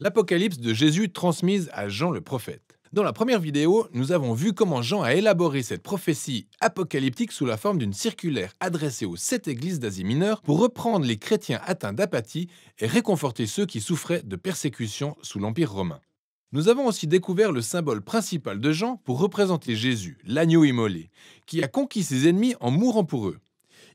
L'Apocalypse de Jésus transmise à Jean le prophète. Dans la première vidéo, nous avons vu comment Jean a élaboré cette prophétie apocalyptique sous la forme d'une circulaire adressée aux 7 églises d'Asie mineure pour reprendre les chrétiens atteints d'apathie et réconforter ceux qui souffraient de persécutions sous l'Empire romain. Nous avons aussi découvert le symbole principal de Jean pour représenter Jésus, l'agneau immolé, qui a conquis ses ennemis en mourant pour eux.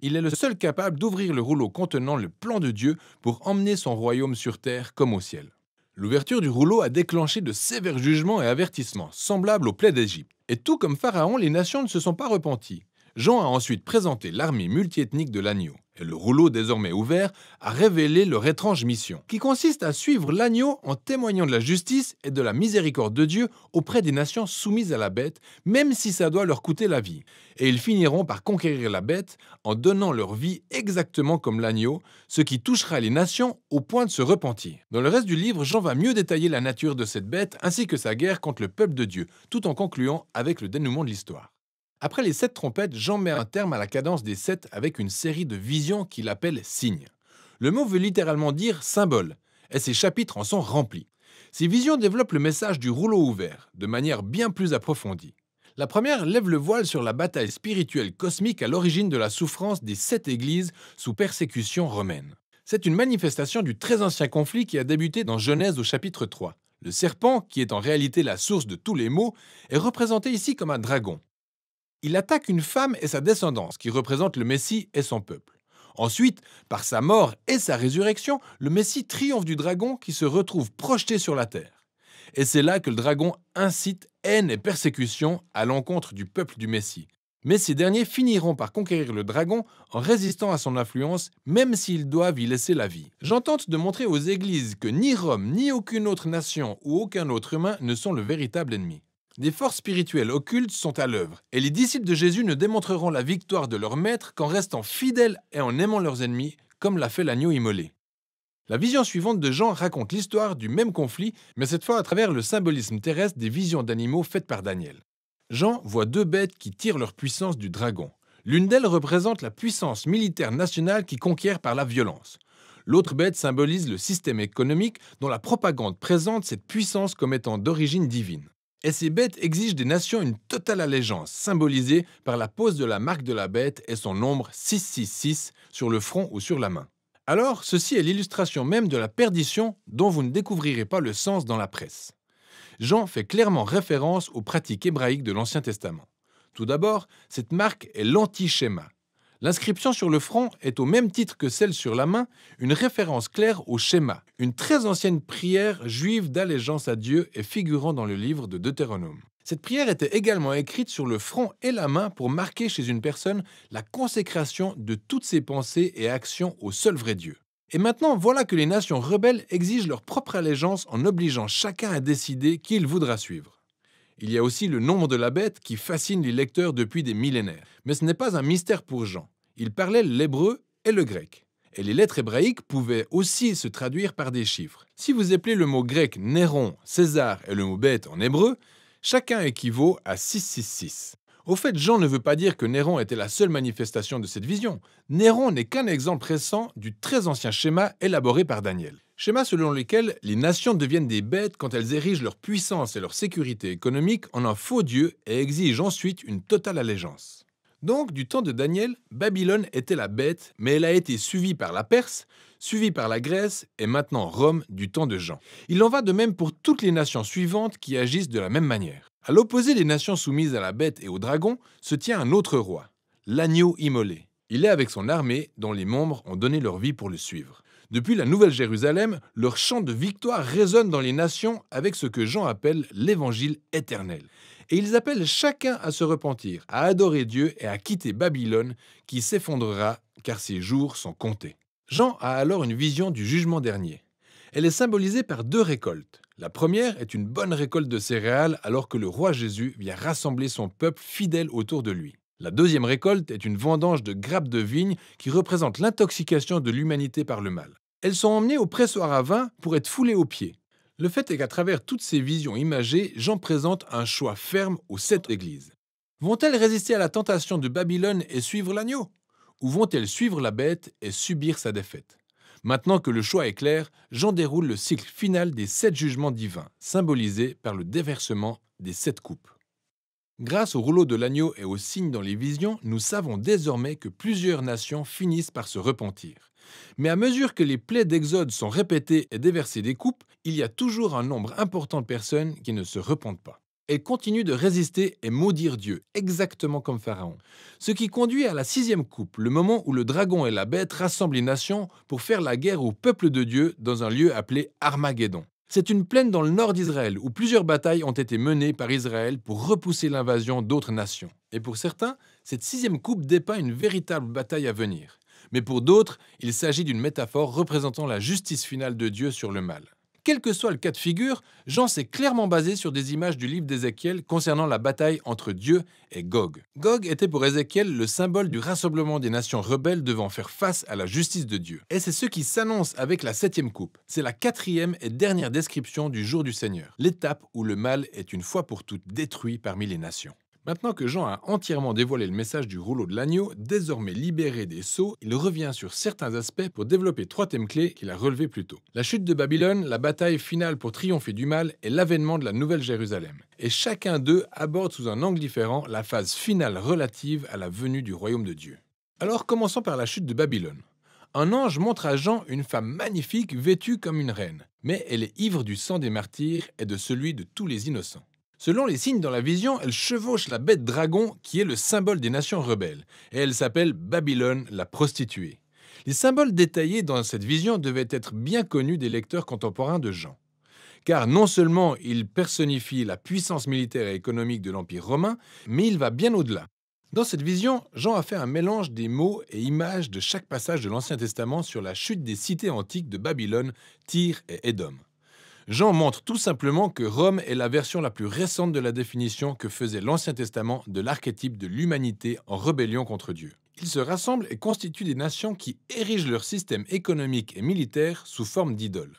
Il est le seul capable d'ouvrir le rouleau contenant le plan de Dieu pour emmener son royaume sur terre comme au ciel. L'ouverture du rouleau a déclenché de sévères jugements et avertissements, semblables aux plaies d'Égypte. Et tout comme Pharaon, les nations ne se sont pas repenties. Jean a ensuite présenté l'armée multiethnique de l'agneau. Et le rouleau désormais ouvert a révélé leur étrange mission, qui consiste à suivre l'agneau en témoignant de la justice et de la miséricorde de Dieu auprès des nations soumises à la bête, même si ça doit leur coûter la vie. Et ils finiront par conquérir la bête en donnant leur vie exactement comme l'agneau, ce qui touchera les nations au point de se repentir. Dans le reste du livre, Jean va mieux détailler la nature de cette bête ainsi que sa guerre contre le peuple de Dieu, tout en concluant avec le dénouement de l'histoire. Après les 7 trompettes, Jean met un terme à la cadence des 7 avec une série de visions qu'il appelle signes. Le mot veut littéralement dire symbole, et ces chapitres en sont remplis. Ces visions développent le message du rouleau ouvert, de manière bien plus approfondie. La première lève le voile sur la bataille spirituelle cosmique à l'origine de la souffrance des 7 églises sous persécution romaine. C'est une manifestation du très ancien conflit qui a débuté dans Genèse au chapitre 3. Le serpent, qui est en réalité la source de tous les maux, est représenté ici comme un dragon. Il attaque une femme et sa descendance, qui représentent le Messie et son peuple. Ensuite, par sa mort et sa résurrection, le Messie triomphe du dragon qui se retrouve projeté sur la terre. Et c'est là que le dragon incite haine et persécution à l'encontre du peuple du Messie. Mais ces derniers finiront par conquérir le dragon en résistant à son influence, même s'ils doivent y laisser la vie. J'en tente de montrer aux églises que ni Rome, ni aucune autre nation ou aucun autre humain ne sont le véritable ennemi. Des forces spirituelles occultes sont à l'œuvre, et les disciples de Jésus ne démontreront la victoire de leur maître qu'en restant fidèles et en aimant leurs ennemis, comme l'a fait l'agneau immolé. La vision suivante de Jean raconte l'histoire du même conflit, mais cette fois à travers le symbolisme terrestre des visions d'animaux faites par Daniel. Jean voit 2 bêtes qui tirent leur puissance du dragon. L'une d'elles représente la puissance militaire nationale qui conquiert par la violence. L'autre bête symbolise le système économique dont la propagande présente cette puissance comme étant d'origine divine. Et ces bêtes exigent des nations une totale allégeance, symbolisée par la pose de la marque de la bête et son nombre 666 sur le front ou sur la main. Alors, ceci est l'illustration même de la perdition dont vous ne découvrirez pas le sens dans la presse. Jean fait clairement référence aux pratiques hébraïques de l'Ancien Testament. Tout d'abord, cette marque est l'anti-schéma. L'inscription sur le front est au même titre que celle sur la main, une référence claire au schéma, une très ancienne prière juive d'allégeance à Dieu et figurant dans le livre de Deutéronome. Cette prière était également écrite sur le front et la main pour marquer chez une personne la consécration de toutes ses pensées et actions au seul vrai Dieu. Et maintenant, voilà que les nations rebelles exigent leur propre allégeance en obligeant chacun à décider qui il voudra suivre. Il y a aussi le nombre de la bête qui fascine les lecteurs depuis des millénaires. Mais ce n'est pas un mystère pour Jean. Il parlait l'hébreu et le grec. Et les lettres hébraïques pouvaient aussi se traduire par des chiffres. Si vous appelez le mot grec Néron, César et le mot bête en hébreu, chacun équivaut à 666. Au fait, Jean ne veut pas dire que Néron était la seule manifestation de cette vision. Néron n'est qu'un exemple récent du très ancien schéma élaboré par Daniel. Schéma selon lequel les nations deviennent des bêtes quand elles érigent leur puissance et leur sécurité économique en un faux dieu et exigent ensuite une totale allégeance. Donc, du temps de Daniel, Babylone était la bête, mais elle a été suivie par la Perse, suivie par la Grèce et maintenant Rome du temps de Jean. Il en va de même pour toutes les nations suivantes qui agissent de la même manière. À l'opposé des nations soumises à la bête et au dragon, se tient un autre roi, l'agneau immolé. Il est avec son armée dont les membres ont donné leur vie pour le suivre. Depuis la Nouvelle Jérusalem, leur chant de victoire résonne dans les nations avec ce que Jean appelle l'évangile éternel. Et ils appellent chacun à se repentir, à adorer Dieu et à quitter Babylone qui s'effondrera car ses jours sont comptés. Jean a alors une vision du jugement dernier. Elle est symbolisée par 2 récoltes. La première est une bonne récolte de céréales alors que le roi Jésus vient rassembler son peuple fidèle autour de lui. La deuxième récolte est une vendange de grappes de vigne qui représente l'intoxication de l'humanité par le mal. Elles sont emmenées au pressoir à vin pour être foulées aux pieds. Le fait est qu'à travers toutes ces visions imagées, Jean présente un choix ferme aux 7 églises. Vont-elles résister à la tentation de Babylone et suivre l'agneau? Ou vont-elles suivre la bête et subir sa défaite? Maintenant que le choix est clair, Jean déroule le cycle final des 7 jugements divins, symbolisé par le déversement des 7 coupes. Grâce au rouleau de l'agneau et aux signes dans les visions, nous savons désormais que plusieurs nations finissent par se repentir. Mais à mesure que les plaies d'Exode sont répétées et déversées des coupes, il y a toujours un nombre important de personnes qui ne se repentent pas. Elles continuent de résister et maudire Dieu, exactement comme Pharaon. Ce qui conduit à la 6e coupe, le moment où le dragon et la bête rassemblent les nations pour faire la guerre au peuple de Dieu dans un lieu appelé Armageddon. C'est une plaine dans le nord d'Israël où plusieurs batailles ont été menées par Israël pour repousser l'invasion d'autres nations. Et pour certains, cette 6e coupe dépeint une véritable bataille à venir. Mais pour d'autres, il s'agit d'une métaphore représentant la justice finale de Dieu sur le mal. Quel que soit le cas de figure, Jean s'est clairement basé sur des images du livre d'Ézéchiel concernant la bataille entre Dieu et Gog. Gog était pour Ézéchiel le symbole du rassemblement des nations rebelles devant faire face à la justice de Dieu. Et c'est ce qui s'annonce avec la 7e coupe. C'est la 4e et dernière description du jour du Seigneur, l'étape où le mal est une fois pour toutes détruit parmi les nations. Maintenant que Jean a entièrement dévoilé le message du rouleau de l'agneau, désormais libéré des sceaux, il revient sur certains aspects pour développer 3 thèmes clés qu'il a relevés plus tôt. La chute de Babylone, la bataille finale pour triompher du mal et l'avènement de la Nouvelle Jérusalem. Et chacun d'eux aborde sous un angle différent la phase finale relative à la venue du royaume de Dieu. Alors commençons par la chute de Babylone. Un ange montre à Jean une femme magnifique vêtue comme une reine, mais elle est ivre du sang des martyrs et de celui de tous les innocents. Selon les signes dans la vision, elle chevauche la bête dragon qui est le symbole des nations rebelles, et elle s'appelle Babylone la prostituée. Les symboles détaillés dans cette vision devaient être bien connus des lecteurs contemporains de Jean. Car non seulement il personnifie la puissance militaire et économique de l'Empire romain, mais il va bien au-delà. Dans cette vision, Jean a fait un mélange des mots et images de chaque passage de l'Ancien Testament sur la chute des cités antiques de Babylone, Tyr et Édom. Jean montre tout simplement que Rome est la version la plus récente de la définition que faisait l'Ancien Testament de l'archétype de l'humanité en rébellion contre Dieu. Ils se rassemblent et constituent des nations qui érigent leur système économique et militaire sous forme d'idoles.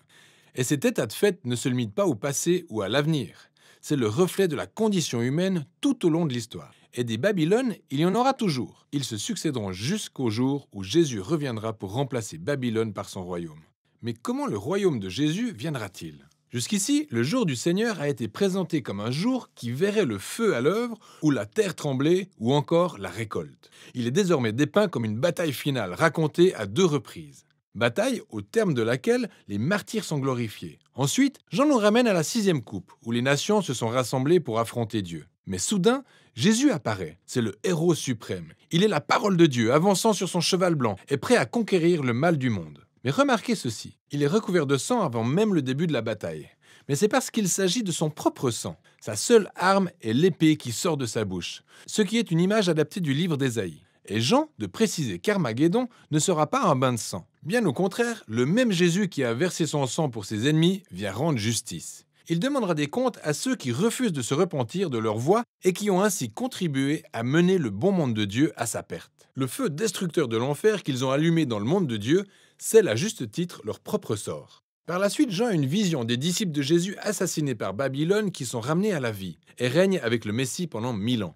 Et cet état de fait ne se limite pas au passé ou à l'avenir. C'est le reflet de la condition humaine tout au long de l'histoire. Et des Babylones, il y en aura toujours. Ils se succéderont jusqu'au jour où Jésus reviendra pour remplacer Babylone par son royaume. Mais comment le royaume de Jésus viendra-t-il ? Jusqu'ici, le jour du Seigneur a été présenté comme un jour qui verrait le feu à l'œuvre, ou la terre trembler, ou encore la récolte. Il est désormais dépeint comme une bataille finale racontée à 2 reprises. Bataille au terme de laquelle les martyrs sont glorifiés. Ensuite, Jean nous ramène à la 6e coupe, où les nations se sont rassemblées pour affronter Dieu. Mais soudain, Jésus apparaît. C'est le héros suprême. Il est la parole de Dieu, avançant sur son cheval blanc, et prêt à conquérir le mal du monde. Mais remarquez ceci, il est recouvert de sang avant même le début de la bataille. Mais c'est parce qu'il s'agit de son propre sang. Sa seule arme est l'épée qui sort de sa bouche, ce qui est une image adaptée du livre d'Ésaïe. Et Jean de préciser qu'Armageddon ne sera pas un bain de sang. Bien au contraire, le même Jésus qui a versé son sang pour ses ennemis vient rendre justice. Il demandera des comptes à ceux qui refusent de se repentir de leur voie et qui ont ainsi contribué à mener le bon monde de Dieu à sa perte. Le feu destructeur de l'enfer qu'ils ont allumé dans le monde de Dieu scelle à juste titre leur propre sort. Par la suite, Jean a une vision des disciples de Jésus assassinés par Babylone qui sont ramenés à la vie et règnent avec le Messie pendant 1000 ans.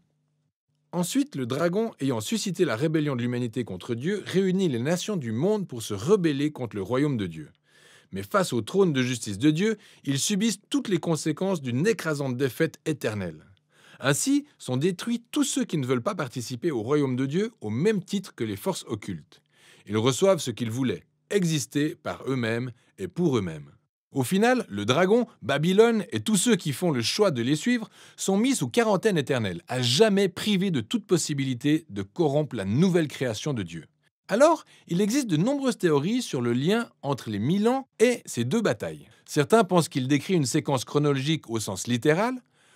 Ensuite, le dragon, ayant suscité la rébellion de l'humanité contre Dieu, réunit les nations du monde pour se rebeller contre le royaume de Dieu. Mais face au trône de justice de Dieu, ils subissent toutes les conséquences d'une écrasante défaite éternelle. Ainsi sont détruits tous ceux qui ne veulent pas participer au royaume de Dieu au même titre que les forces occultes. Ils reçoivent ce qu'ils voulaient, exister par eux-mêmes et pour eux-mêmes. Au final, le dragon, Babylone et tous ceux qui font le choix de les suivre sont mis sous quarantaine éternelle, à jamais privés de toute possibilité de corrompre la nouvelle création de Dieu. Alors, il existe de nombreuses théories sur le lien entre les 1000 ans et ces 2 batailles. Certains pensent qu'il décrit une séquence chronologique au sens littéral,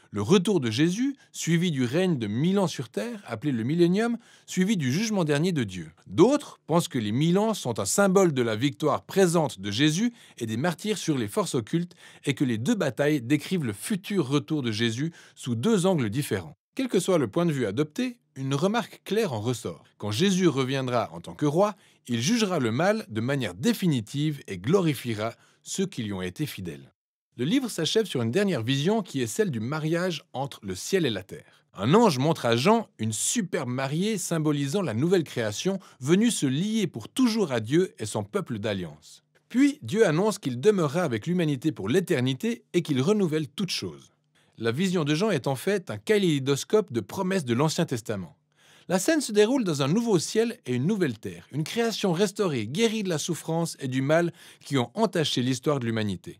le retour de Jésus, suivi du règne de 1000 ans sur terre, appelé le millénium, suivi du jugement dernier de Dieu. D'autres pensent que les 1000 ans sont un symbole de la victoire présente de Jésus et des martyrs sur les forces occultes et que les 2 batailles décrivent le futur retour de Jésus sous 2 angles différents. Quel que soit le point de vue adopté, une remarque claire en ressort. Quand Jésus reviendra en tant que roi, il jugera le mal de manière définitive et glorifiera ceux qui lui ont été fidèles. Le livre s'achève sur une dernière vision qui est celle du mariage entre le ciel et la terre. Un ange montre à Jean une superbe mariée symbolisant la nouvelle création venue se lier pour toujours à Dieu et son peuple d'alliance. Puis Dieu annonce qu'il demeurera avec l'humanité pour l'éternité et qu'il renouvelle toutes choses. La vision de Jean est en fait un kaléidoscope de promesses de l'Ancien Testament. La scène se déroule dans un nouveau ciel et une nouvelle terre, une création restaurée, guérie de la souffrance et du mal qui ont entaché l'histoire de l'humanité.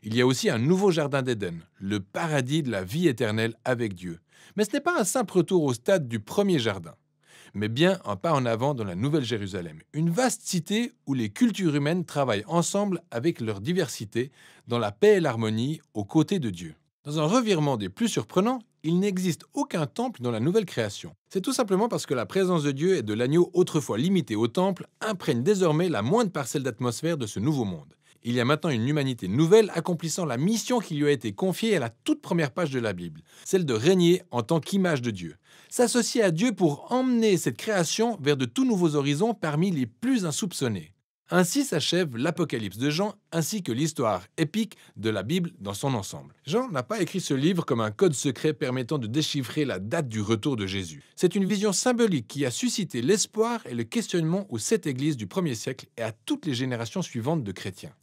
Il y a aussi un nouveau jardin d'Éden, le paradis de la vie éternelle avec Dieu. Mais ce n'est pas un simple retour au stade du premier jardin, mais bien un pas en avant dans la Nouvelle Jérusalem, une vaste cité où les cultures humaines travaillent ensemble avec leur diversité, dans la paix et l'harmonie, aux côtés de Dieu. Dans un revirement des plus surprenants, il n'existe aucun temple dans la nouvelle création. C'est tout simplement parce que la présence de Dieu et de l'agneau autrefois limitée au temple imprègne désormais la moindre parcelle d'atmosphère de ce nouveau monde. Il y a maintenant une humanité nouvelle accomplissant la mission qui lui a été confiée à la toute première page de la Bible, celle de régner en tant qu'image de Dieu. S'associer à Dieu pour emmener cette création vers de tout nouveaux horizons parmi les plus insoupçonnés. Ainsi s'achève l'Apocalypse de Jean ainsi que l'histoire épique de la Bible dans son ensemble. Jean n'a pas écrit ce livre comme un code secret permettant de déchiffrer la date du retour de Jésus. C'est une vision symbolique qui a suscité l'espoir et le questionnement aux 7 églises du 1er siècle et à toutes les générations suivantes de chrétiens.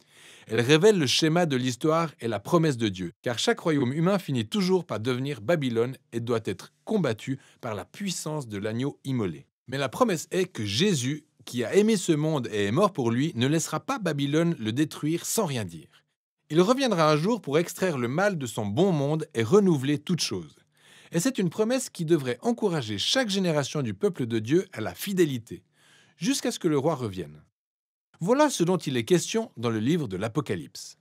Elle révèle le schéma de l'histoire et la promesse de Dieu, car chaque royaume humain finit toujours par devenir Babylone et doit être combattu par la puissance de l'agneau immolé. Mais la promesse est que Jésus, qui a aimé ce monde et est mort pour lui, ne laissera pas Babylone le détruire sans rien dire. Il reviendra un jour pour extraire le mal de son bon monde et renouveler toutes choses. Et c'est une promesse qui devrait encourager chaque génération du peuple de Dieu à la fidélité, jusqu'à ce que le roi revienne. Voilà ce dont il est question dans le livre de l'Apocalypse.